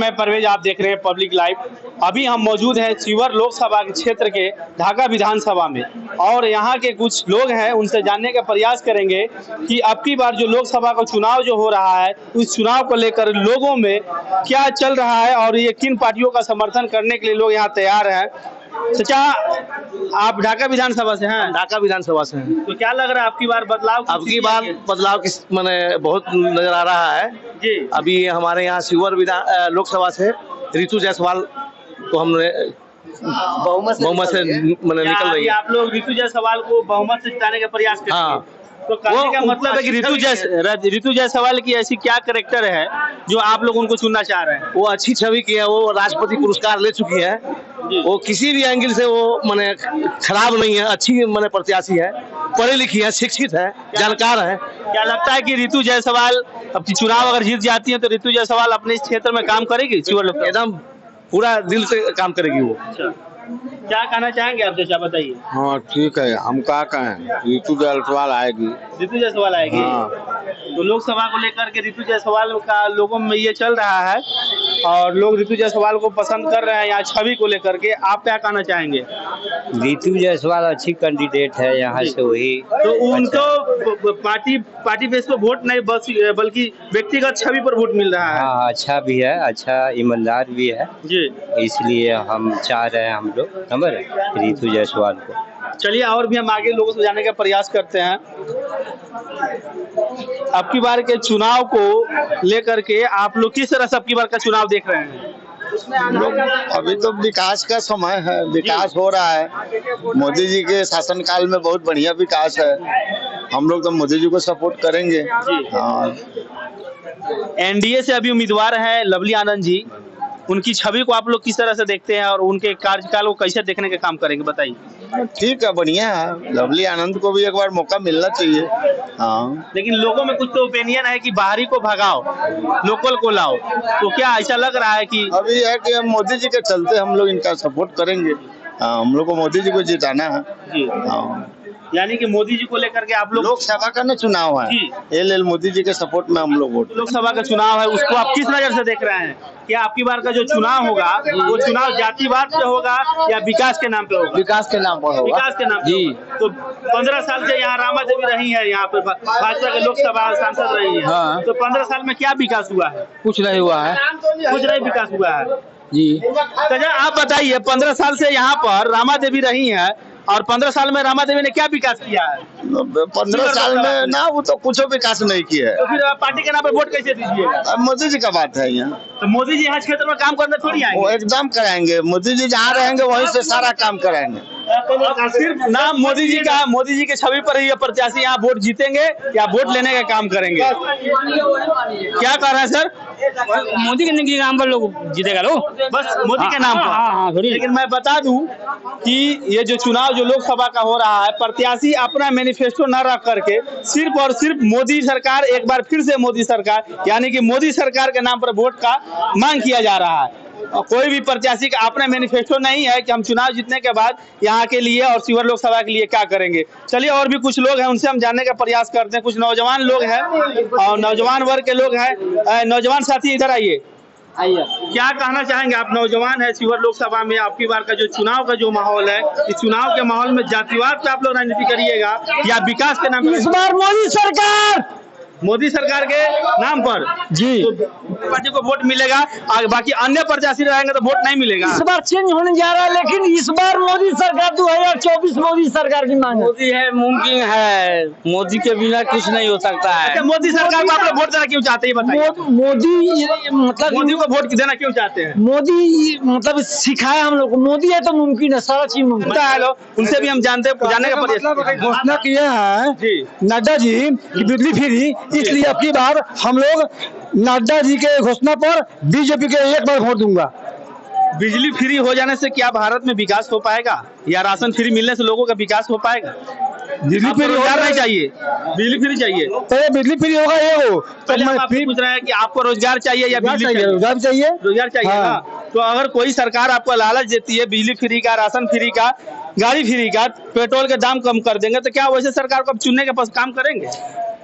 मैं परवेज, आप देख रहे हैं पब्लिक लाइव। अभी हम मौजूद हैं सीवर लोकसभा के क्षेत्र के ढाका विधानसभा में और यहाँ के कुछ लोग हैं, उनसे जानने का प्रयास करेंगे कि अब की बार जो लोकसभा का चुनाव जो हो रहा है उस चुनाव को लेकर लोगों में क्या चल रहा है और ये किन पार्टियों का समर्थन करने के लिए लोग यहाँ तैयार हैं। चाचा, आप ढाका विधानसभा से हैं? ढाका विधानसभा से हैं। तो क्या लग रहा है आपकी बार बदलाव? आपकी बार बदलाव किस माने बहुत नजर आ रहा है जी। अभी हमारे यहाँ सीवर लोकसभा से रितु जायसवाल को हमने बहुमत से मैंने निकल रही है। आप लोग रितु जायसवाल को बहुमत से जिताने का प्रयास कर रहे हैं। हाँ, तो कहने का मतलब है कि रितु जायसवाल की ऐसी क्या कैरेक्टर है जो आप लोग उनको चुनना चाह रहे हैं? वो अच्छी छवि की है, वो राष्ट्रपति पुरस्कार ले चुकी है, वो किसी भी एंगल से वो माने खराब नहीं है, अच्छी माने प्रत्याशी है, पढ़ी लिखी है, शिक्षित है, जानकार है। क्या लगता है कि रितु जायसवाल अब चुनाव अगर जीत जाती है तो रितु जायसवाल अपने इस क्षेत्र में काम करेगी? एकदम पूरा दिल से काम करेगी वो। क्या कहना चाहेंगे आप चाचा, बताइए। हाँ ठीक है, हम क्या कहें, रितु जायसवाल आएगी। रितु जायसवाल आएगी। हाँ। तो लोकसभा को लेकर के रितु जायसवाल का लोगों में ये चल रहा है और लोग रितु जायसवाल को पसंद कर रहे हैं यहाँ छवि को लेकर के। आप क्या कहना चाहेंगे? रितु जायसवाल अच्छी कैंडिडेट है यहाँ से, वही तो उनको पार्टी बेस पर वोट नहीं बल्कि व्यक्तिगत छवि पर वोट मिल रहा है। हाँ, अच्छा भी है, अच्छा ईमानदार भी है जी, इसलिए हम चाह रहे हैं हम लोग नंबर रितु जायसवाल को। चलिए और भी हम आगे लोगों से जाने का प्रयास करते हैं। अब की बार के चुनाव को लेकर के आप लोग किस तरह से अब की बार का चुनाव देख रहे हैं? अभी तो विकास का समय है, विकास हो रहा है। मोदी जी के शासनकाल में बहुत बढ़िया विकास है, हम लोग तो मोदी जी को सपोर्ट करेंगे। हाँ। एनडीए से अभी उम्मीदवार है लवली आनंद जी, उनकी छवि को आप लोग किस तरह से देखते हैं और उनके कार्यकाल को कैसे देखने का काम करेंगे, बताइए। ठीक है, बढ़िया है, लवली आनंद को भी एक बार मौका मिलना चाहिए। हाँ। लेकिन लोगों में कुछ तो ओपिनियन है कि बाहरी को भगाओ, लोकल को लाओ, तो क्या ऐसा लग रहा है कि अभी है कि मोदी जी के चलते हम लोग इनका सपोर्ट करेंगे। हम लोग को मोदी जी को जिताना है जी। हाँ। यानी कि मोदी जी को लेकर के आप लोग लोकसभा का ना चुनाव है, एल मोदी जी के सपोर्ट में हम लोग वोट। लोकसभा का चुनाव है, उसको आप किस नजर से देख रहे हैं? क्या आपकी बार का जो चुनाव होगा वो चुनाव जातिवाद पे होगा या विकास के नाम पे होगा? विकास के नाम पर होगा। विकास के नाम जी। तो 15 साल से यहाँ रामा देवी रही है, यहाँ पे भाजपा के लोकसभा सांसद रही है। हाँ। तो 15 साल में क्या विकास हुआ है? कुछ नहीं हुआ है। कुछ नहीं विकास हुआ है जी। तो आप बताइए, 15 साल से यहाँ पर रामा देवी रही है और 15 साल में रामा देवी ने क्या विकास किया है? 15 साल में ना वो तो कुछ विकास नहीं किया है। तो फिर पार्टी के नाम पे वोट कैसे दीजिएगा? अब मोदी जी का बात है यहाँ। तो मोदी जी यहाँ क्षेत्र में काम करने थोड़ी आएंगे? वो एकदम कराएंगे, मोदी जी जहाँ रहेंगे वहीं से सारा काम कराएंगे। सिर्फ नाम मोदी जी का, मोदी जी के छवि पर ही ये प्रत्याशी यहाँ वोट जीतेंगे या वोट लेने का काम करेंगे? क्या कर रहे हैं सर? मोदी के नाम पर लोग जीतेगा लो, बस मोदी के नाम पर। हाँ, लेकिन मैं बता दूं कि ये जो चुनाव जो लोकसभा का हो रहा है, प्रत्याशी अपना मैनिफेस्टो न रख करके सिर्फ और सिर्फ मोदी सरकार, एक बार फिर से मोदी सरकार, यानी कि मोदी सरकार के नाम पर वोट का मांग किया जा रहा है। और कोई भी प्रत्याशी का अपना मैनिफेस्टो नहीं है कि हम चुनाव जीतने के बाद यहाँ के लिए और सीवर लोकसभा के लिए क्या करेंगे। चलिए और भी कुछ लोग हैं, उनसे हम जानने का प्रयास करते हैं। कुछ नौजवान लोग हैं और नौजवान वर्ग के लोग हैं। नौजवान साथी इधर आइए। क्या कहना चाहेंगे आप? नौजवान है, सीवर लोकसभा में आपकी बार का जो चुनाव का जो माहौल है, इस चुनाव के माहौल में जातिवाद पे आप लोग राजनीति करिएगा या विकास के नाम पर? इस बार मोदी सरकार के नाम पर जी तो पार्टी को वोट मिलेगा और बाकी अन्य प्रत्याशी रहेंगे तो वोट नहीं मिलेगा। इस बार चेंज होने जा रहा है, लेकिन इस बार मोदी सरकार 2024 मोदी सरकार की मांग है। मोदी है, मुमकिन है, मोदी के बिना कुछ नहीं हो सकता है। अच्छा, मोदी सरकार को आप लोग वोट देना क्यों चाहते हैं, बताइए? मोदी मतलब मोदी को वोट देना क्यों चाहते हैं? मोदी मतलब सिखाया हम लोग को, मोदी है तो मुमकिन है, सारा चीज मुमकिन है। हेलो, उनसे भी हम जानने का प्रयास। घोषणा किया है जी नड्डा जी की बिजली फ्री, इसलिए अब की बार हम लोग नड्डा जी के घोषणा पर बीजेपी के एक बार वोट दूंगा। बिजली फ्री हो जाने से क्या भारत में विकास हो पाएगा या राशन फ्री मिलने से लोगों का विकास हो पाएगा? बिजली फ्री रोजगार नहीं चाहिए, बिजली फ्री चाहिए। तो बिजली फ्री होगा ये हो पहले हम आपसे पूछ रहे हैं कि आपको रोजगार चाहिए या बिजली चाहिए? रोजगार चाहिए। रोजगार चाहिए हाँ। ना। तो अगर कोई सरकार आपको लालच देती है बिजली फ्री का, राशन फ्री का, गाड़ी फ्री का, पेट्रोल के दाम कम कर देंगे, तो क्या वैसे सरकार को अब चुनने के पास काम करेंगे?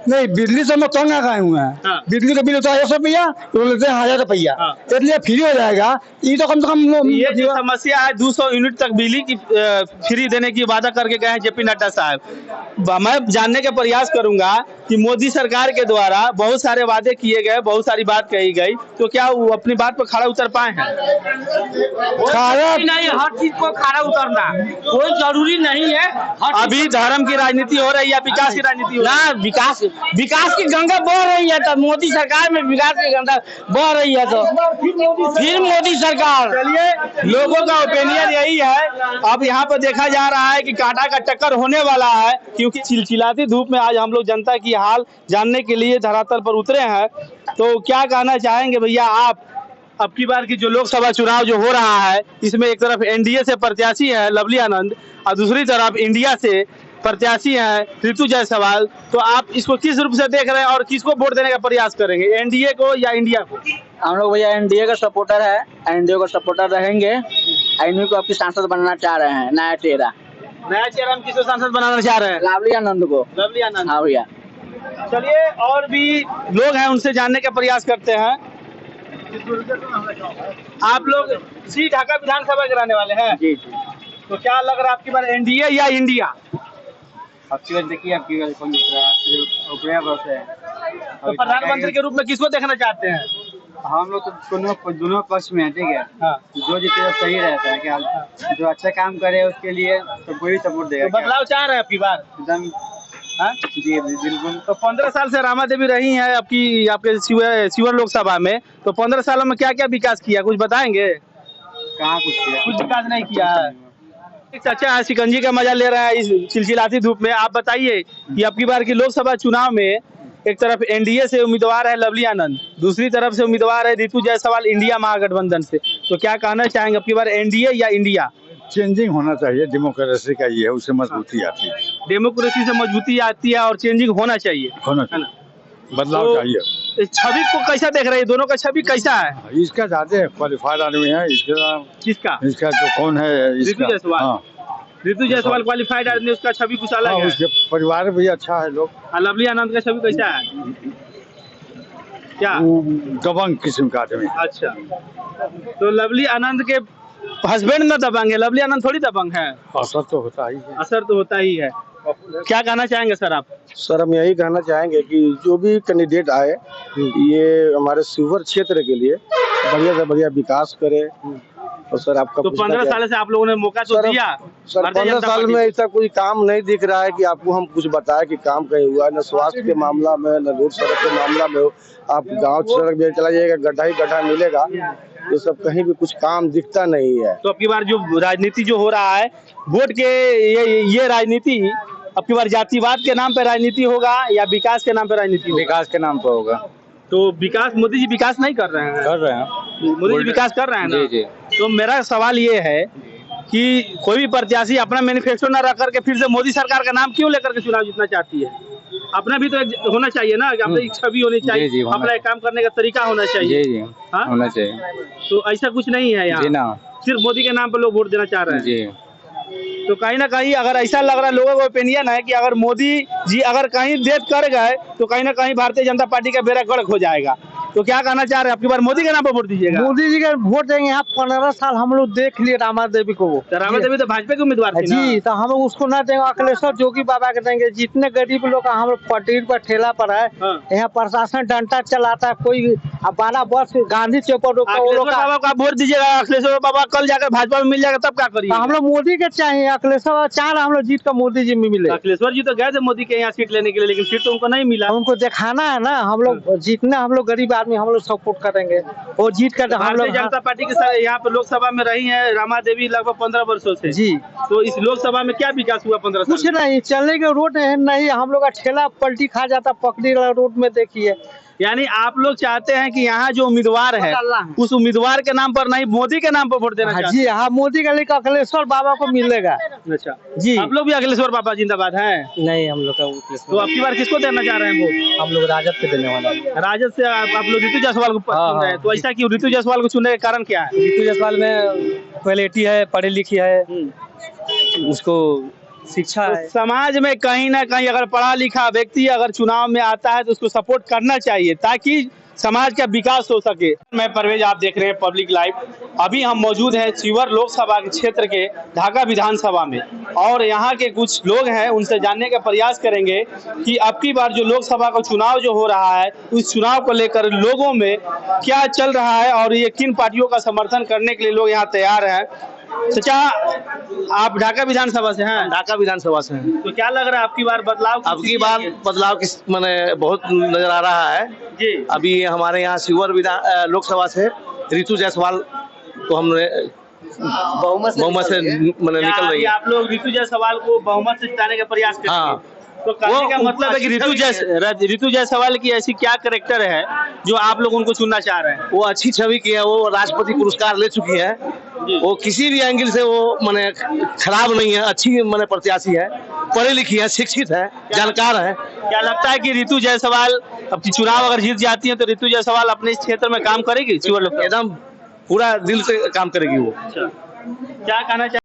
नहीं बिजली से हम लोग तंग आ गए हुए हैं। हाँ। बिजली का बिल होता है 100 रुपया, तो लेते हैं 1000 रुपया, हाँ। इसलिए फ्री हो जाएगा। ये तो कम से कम ये जो समस्या है 200 यूनिट तक बिजली की फ्री देने की वादा करके गए हैं जेपी नड्डा साहब। मैं जानने का प्रयास करूंगा कि मोदी सरकार के द्वारा बहुत सारे वादे किए गए, बहुत सारी बात कही गई, तो क्या वो अपनी बात पर खड़ा उतर पाए हैं? खाना नहीं, हर चीज को खड़ा उतरना कोई जरूरी नहीं है। अभी धर्म की राजनीति हो रही है, विकास की राजनीति हो रही है। ना विकास की गंगा बह रही है, तो मोदी सरकार में विकास की गंगा बह रही है, तो फिर मोदी सरकार। चलिए, लोगों का ओपिनियन यही है। अब यहाँ पर देखा जा रहा है कि कांटा का टक्कर होने वाला है, क्योंकि चिलचिलाती धूप में आज हम लोग जनता की हाल जानने के लिए धरातल पर उतरे हैं। तो क्या कहना चाहेंगे भैया आप? अब की बार की जो लोकसभा चुनाव जो हो रहा है, इसमें एक तरफ एनडीए से प्रत्याशी है लवली आनंद और दूसरी तरफ इंडिया से प्रत्याशी है ऋतु जायसवाल। तो आप इसको किस रूप से देख रहे हैं और किसको वोट देने का प्रयास करेंगे, एनडीए को या इंडिया को? हम लोग भैया एनडीए का सपोर्टर है, एनडीए को सपोर्टर रहेंगे। एनडीए को आपकी सांसद बनना चाह रहे हैं, नया चेहरा हम किसको सांसद बनाना चाह रहे हैं? लवली आनंद को। लवली आनंद। हाँ भैया। चलिए, और भी लोग हैं, उनसे जानने का प्रयास करते हैं। आप लोग इसी ढाका विधानसभा के रहने वाले हैं? जी। तो क्या लग रहा है आपकी बार एनडीए या इंडिया? आपकी बार देखिए, आपकी बार कौन जीत रहा है? तो प्रधानमंत्री के रूप में किसको देखना चाहते हैं? हम लोग तो दोनों पक्ष में है, ठीक है। हाँ। जो जीते सही रहता है, क्या जो अच्छा काम करे उसके लिए तो कोई सपोर्ट देगा। तो बदलाव चाह रहे हैं आपकी बार? एकदम। हाँ? जी बिल्कुल। तो 15 साल से रामा देवी रही हैं आपके शिवर लोकसभा में, तो 15 सालों में क्या क्या विकास किया, कुछ बताएंगे? कहाँ कुछ किया? कुछ विकास नहीं किया है। एक चाचा है, शिकंजी का मजा ले रहा है इस चिलचिलाती धूप में। आप बताइए कि आपकी बार की लोकसभा चुनाव में एक तरफ एनडीए से उम्मीदवार है लवली आनंद, दूसरी तरफ से उम्मीदवार है ऋतु जायसवाल इंडिया महागठबंधन से। तो क्या कहना चाहेंगे आपकी बार एनडीए या इंडिया? चेंजिंग होना चाहिए, डेमोक्रेसी का ये है, उससे मजबूती आती है। डेमोक्रेसी से मजबूती आती है और चेंजिंग होना चाहिए, होना है ना? चाहिए, बदलाव तो चाहिए। इस छवि को कैसा देख रहे हैं? दोनों का छवि कैसा है? इसका ज्यादा क्वालिफाइड आदमी है, किसका? इसका जो कौन है, ऋतु जायसवाल। हाँ, ऋतु जायसवाल क्वालिफाइड आदमी, उसका छवि कुछ अलग है। उसके परिवार भी अच्छा है लोग। और लवली आनंद का छवि कैसा है? क्या? दबंग किस्म का आदमी। अच्छा, तो लवली आनंद के हस्बैंड में दबंग है, लवली आनंद थोड़ी दबंग है। असर तो होता ही है। असर तो होता ही है। क्या कहना चाहेंगे सर आप? सर हम यही कहना चाहेंगे कि जो भी कैंडिडेट आए ये हमारे शिवहर क्षेत्र के लिए बढ़िया से बढ़िया विकास करे। और सर आपका तो 15 साल से आप लोगों ने मौका तो दिया। सर 15 साल में ऐसा कोई काम नहीं दिख रहा है कि आपको हम कुछ बताए कि काम कहीं हुआ, न स्वास्थ्य के मामला में, न रोड सड़क के मामला में। आप गांव सड़क में चला जाइएगा, गड्ढा ही गड्ढा मिलेगा, ये सब कहीं भी कुछ काम दिखता नहीं है। तो अब की बार जो राजनीति जो हो रहा है, वोट के ये राजनीति अब की बार जातिवाद के नाम पे राजनीति होगा या विकास के नाम पे राजनीति होगा? विकास के नाम पर होगा। तो विकास, मोदी जी विकास नहीं कर रहे हैं? कर रहे हैं, मोदी जी विकास कर रहे हैं ना? जी जी। तो मेरा सवाल ये है कि कोई भी प्रत्याशी अपना मैनिफेस्टो न रख करके फिर से मोदी सरकार का नाम क्यों लेकर के चुनाव जीतना चाहती है? अपना भी तो एक होना चाहिए ना, कि अपनी छवि होनी चाहिए, जी, अपना एक काम करने का तरीका होना चाहिए। जी हाँ? होना चाहिए। तो ऐसा कुछ नहीं है यहाँ, जी ना, सिर्फ मोदी के नाम पर लोग वोट देना चाह रहे हैं। जी। तो कहीं ना कहीं अगर ऐसा लग रहा है, लोगों का ओपिनियन है कि अगर मोदी जी अगर कहीं डेथ कर गए तो कहीं ना कहीं भारतीय जनता पार्टी का बेड़ा गर्क हो जाएगा। तो क्या कहना चाह रहे हैं, आपकी बार मोदी के नाम पर वोट दीजिएगा? मोदी जी का वोट देंगे। यहाँ 15 साल हम लोग देख लिए रामा देवी को। तो रामा देवी तो भाजपा के उम्मीदवार थी ना? जी, तो हम लोग उसको ना देंगे, अखिलेश्वर जोगी बाबा के देंगे। जितने गरीब लोग हम लोग पटेल पर ठेला पर है, हाँ। यहाँ प्रशासन डंडा चलाता है। कोई 12 वर्ष गांधी चौक पर रोका, वो अखिलेश्वर लोग बाबा को आप वोट दीजिएगा, अखिलेश्वर बाबा कल जाकर भाजपा में मिल जाएगा तब क्या करिए? हम लोग मोदी के चाहिए। अखिलेश्वर चाह रहे हम लोग जीत कर मोदी जी में मिले। अखिलेश्वर जी तो गए थे मोदी के यहाँ सीट लेने के लिए, लेकिन सीट तो उनको नहीं मिला। उनको दिखाना है ना, हम लोग जितने हम लोग गरीब आदमी हम लोग सपोर्ट करेंगे, वो जीत कर हम भारतीय लोग। जनता पार्टी के साथ यहाँ पे लोकसभा में रही है रामा देवी लगभग 15 वर्षों से। जी, तो इस लोकसभा में क्या विकास हुआ 15 साल कुछ नहीं, चलने के रोड नहीं, हम लोग का ठेला पलटी खा जाता पकड़ी वाला रोड में। देखिए, यानी आप लोग चाहते हैं कि यहाँ जो उम्मीदवार है उस उम्मीदवार के नाम पर नहीं, मोदी के नाम पर वोट देना चाहते जी हाँ, मोदी का लेकर अखिलेश्वर बाबा को मिलेगा। हैं? अच्छा जी, आप लोग भी अखिलेश्वर बाबा जिंदाबाद हैं? नहीं हम लोग तो आपकी बार किसको देना चाह रहे हैं वोट? हम लोग राजद के देने वाला। राजद से आप लोग ऋतु जायसवाल को चुन रहे हैं, तो ऐसा क्यों? ऋतु जायसवाल को चुनने का कारण क्या है? ऋतु जायसवाल में क्वालिटी है, पढ़ी लिखी है, उसको शिक्षा तो है। समाज में कहीं ना कहीं अगर पढ़ा लिखा व्यक्ति अगर चुनाव में आता है तो उसको सपोर्ट करना चाहिए ताकि समाज का विकास हो सके। मैं परवेज, आप देख रहे हैं पब्लिक लाइव। अभी हम मौजूद हैं शिवर लोकसभा के क्षेत्र के ढाका विधानसभा में और यहाँ के कुछ लोग हैं, उनसे जानने का प्रयास करेंगे कि अब की बार जो लोकसभा का चुनाव जो हो रहा है उस चुनाव को लेकर लोगों में क्या चल रहा है और ये किन पार्टियों का समर्थन करने के लिए लोग यहाँ तैयार हैं। चाचा, आप ढाका विधानसभा से हैं? ढाका विधानसभा से हैं। तो क्या लग रहा है आपकी बार बदलाव? अब की बार बदलाव किस मैंने बहुत नजर आ रहा है जी। अभी हमारे यहाँ शिवर लोकसभा से रितु जायसवाल को हमने बहुमत से मैंने निकल रही है। आप लोग रितु जायसवाल को बहुमत से जिताने का प्रयास करेंगे? हाँ। तो कहने का मतलब है कि रितु जायसवाल की ऐसी क्या कैरेक्टर है जो आप लोग उनको चुनना चाह रहे हैं? वो अच्छी छवि की है, वो राष्ट्रपति पुरस्कार ले चुकी है, वो किसी भी एंगल से वो मैंने खराब नहीं है, अच्छी मैंने प्रत्याशी है, पढ़ी लिखी है, शिक्षित है, जानकार है। क्या लगता है कि रितु जायसवाल अब चुनाव अगर जीत जाती है तो रितु जायसवाल अपने इस क्षेत्र में काम करेगी? एकदम पूरा दिल से काम करेगी वो। क्या कहना चाहिए?